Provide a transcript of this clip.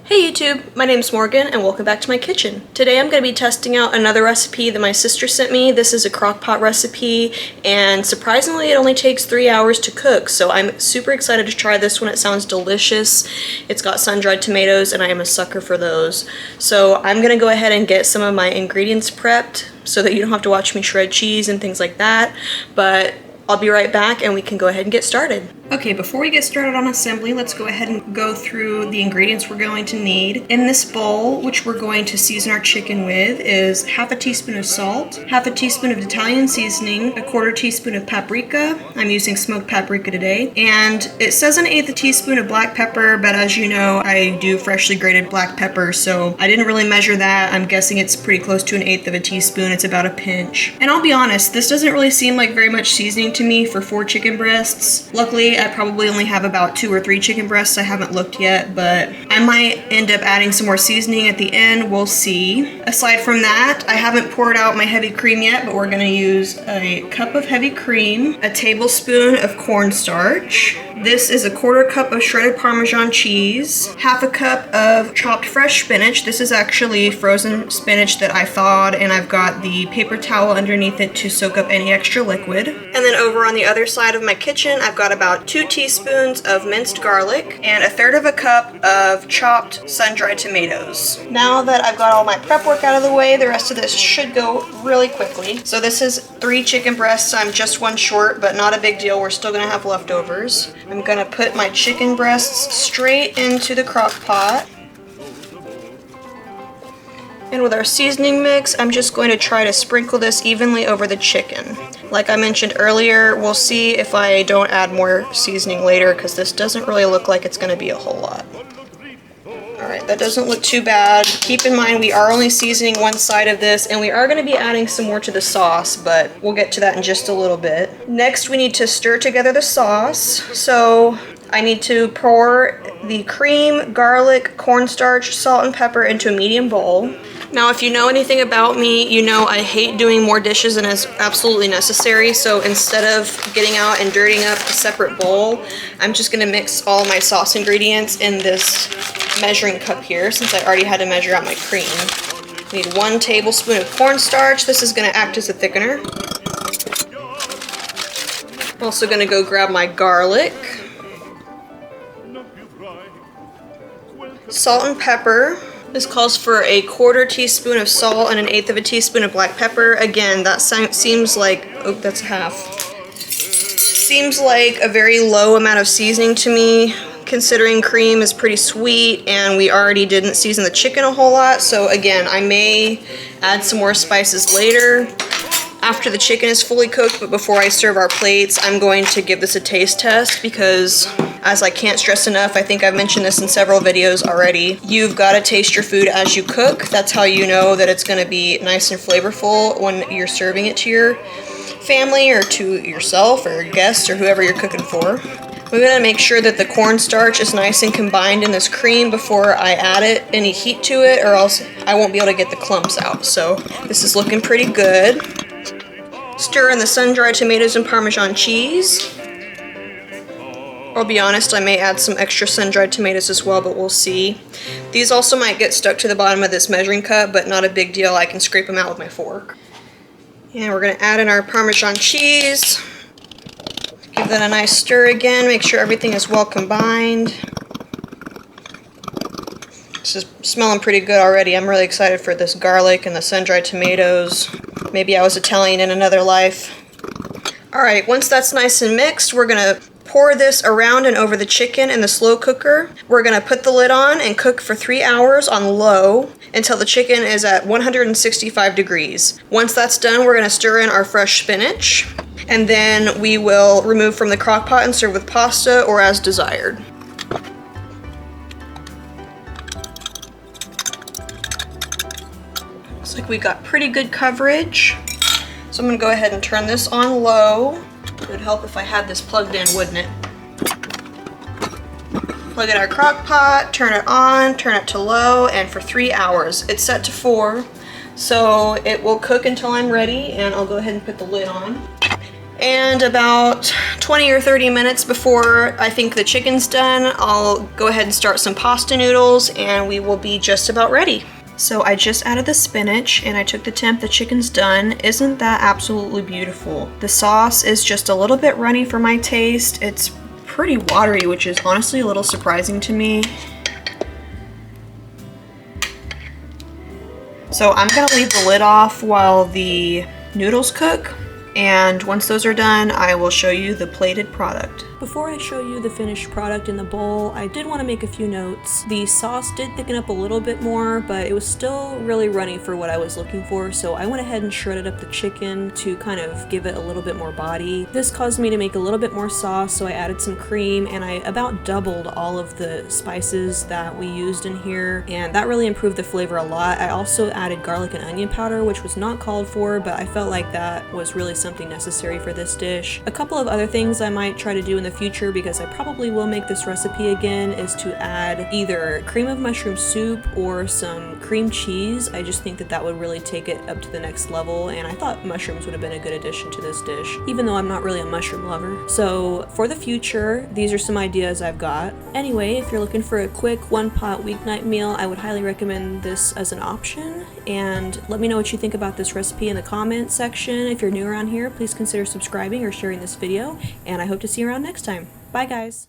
Hey YouTube, my name's Morgan and welcome back to my kitchen. Today I'm going to be testing out another recipe that my sister sent me. This is a crock pot recipe and surprisingly it only takes 3 hours to cook, so I'm super excited to try this one. It sounds delicious. It's got sun-dried tomatoes and I am a sucker for those. So I'm going to go ahead and get some of my ingredients prepped so that you don't have to watch me shred cheese and things like that, but I'll be right back and we can go ahead and get started. Okay, before we get started on assembly, let's go ahead and go through the ingredients we're going to need. In this bowl, which we're going to season our chicken with, is half a teaspoon of salt, half a teaspoon of Italian seasoning, a quarter teaspoon of paprika. I'm using smoked paprika today. And it says an eighth a teaspoon of black pepper, but as you know, I do freshly grated black pepper, so I didn't really measure that. I'm guessing it's pretty close to an eighth of a teaspoon. It's about a pinch. And I'll be honest, this doesn't really seem like very much seasoning to me for 4 chicken breasts. Luckily, I probably only have about 2 or 3 chicken breasts. I haven't looked yet, but I might end up adding some more seasoning at the end. We'll see. Aside from that, I haven't poured out my heavy cream yet, but we're gonna use a cup of heavy cream, a tablespoon of cornstarch. This is a quarter cup of shredded Parmesan cheese, half a cup of chopped fresh spinach. This is actually frozen spinach that I thawed, and I've got the paper towel underneath it to soak up any extra liquid. And then over on the other side of my kitchen, I've got about 2 teaspoons of minced garlic and a third of a cup of chopped sun-dried tomatoes. Now that I've got all my prep work out of the way, the rest of this should go really quickly. So this is 3 chicken breasts. I'm just 1 short, but not a big deal. We're still gonna have leftovers. I'm gonna put my chicken breasts straight into the crock pot. And with our seasoning mix, I'm just going to try to sprinkle this evenly over the chicken. Like I mentioned earlier, we'll see if I don't add more seasoning later because this doesn't really look like it's going to be a whole lot. Alright, that doesn't look too bad. Keep in mind we are only seasoning one side of this and we are going to be adding some more to the sauce, but we'll get to that in just a little bit. Next we need to stir together the sauce. So I need to pour the cream, garlic, cornstarch, salt, and pepper into a medium bowl. Now, if you know anything about me, you know I hate doing more dishes than is absolutely necessary, so instead of getting out and dirtying up a separate bowl, I'm just going to mix all my sauce ingredients in this measuring cup here, since I already had to measure out my cream. I need 1 tablespoon of cornstarch. This is going to act as a thickener. I'm also going to go grab my garlic, salt and pepper. This calls for a quarter teaspoon of salt and an eighth of a teaspoon of black pepper. Again, that seems like, oh, that's half. Seems like a very low amount of seasoning to me, considering cream is pretty sweet and we already didn't season the chicken a whole lot. So again, I may add some more spices later after the chicken is fully cooked, but before I serve our plates, I'm going to give this a taste test because, as I can't stress enough, I think I've mentioned this in several videos already, you've got to taste your food as you cook. That's how you know that it's going to be nice and flavorful when you're serving it to your family or to yourself or guests or whoever you're cooking for. We're going to make sure that the cornstarch is nice and combined in this cream before I add any heat to it, or else I won't be able to get the clumps out. So this is looking pretty good. Stir in the sun-dried tomatoes and Parmesan cheese. I'll be honest, I may add some extra sun-dried tomatoes as well, but we'll see. These also might get stuck to the bottom of this measuring cup, but not a big deal. I can scrape them out with my fork. And we're going to add in our Parmesan cheese. Give that a nice stir again. Make sure everything is well combined. This is smelling pretty good already. I'm really excited for this garlic and the sun-dried tomatoes. Maybe I was Italian in another life. Alright, once that's nice and mixed, we're going to pour this around and over the chicken in the slow cooker. We're going to put the lid on and cook for 3 hours on low until the chicken is at 165 degrees. Once that's done, we're going to stir in our fresh spinach, and then we will remove from the crock pot and serve with pasta or as desired. Looks like we got pretty good coverage. So I'm going to go ahead and turn this on low. It would help if I had this plugged in, wouldn't it? Plug in our crock pot, turn it on, turn it to low, and for 3 hours. It's set to 4, so it will cook until I'm ready, and I'll go ahead and put the lid on. And about 20 or 30 minutes before I think the chicken's done, I'll go ahead and start some pasta noodles and we will be just about ready. So I just added the spinach and I took the temp the chicken's done. Isn't that absolutely beautiful? The sauce is just a little bit runny for my taste. It's pretty watery, which is honestly a little surprising to me. So I'm gonna leave the lid off while the noodles cook. And once those are done, I will show you the plated product. Before I show you the finished product in the bowl, I did want to make a few notes. The sauce did thicken up a little bit more, but it was still really runny for what I was looking for, so I went ahead and shredded up the chicken to kind of give it a little bit more body. This caused me to make a little bit more sauce, so I added some cream, and I about doubled all of the spices that we used in here, and that really improved the flavor a lot. I also added garlic and onion powder, which was not called for, but I felt like that was really something necessary for this dish. A couple of other things I might try to do in the future, because I probably will make this recipe again, is to add either cream of mushroom soup or some cream cheese. I just think that that would really take it up to the next level, and I thought mushrooms would have been a good addition to this dish, even though I'm not really a mushroom lover. So for the future, these are some ideas I've got. Anyway, if you're looking for a quick one-pot weeknight meal, I would highly recommend this as an option, and let me know what you think about this recipe in the comments section. If you're new around here, please consider subscribing or sharing this video, and I hope to see you around next time. Bye guys!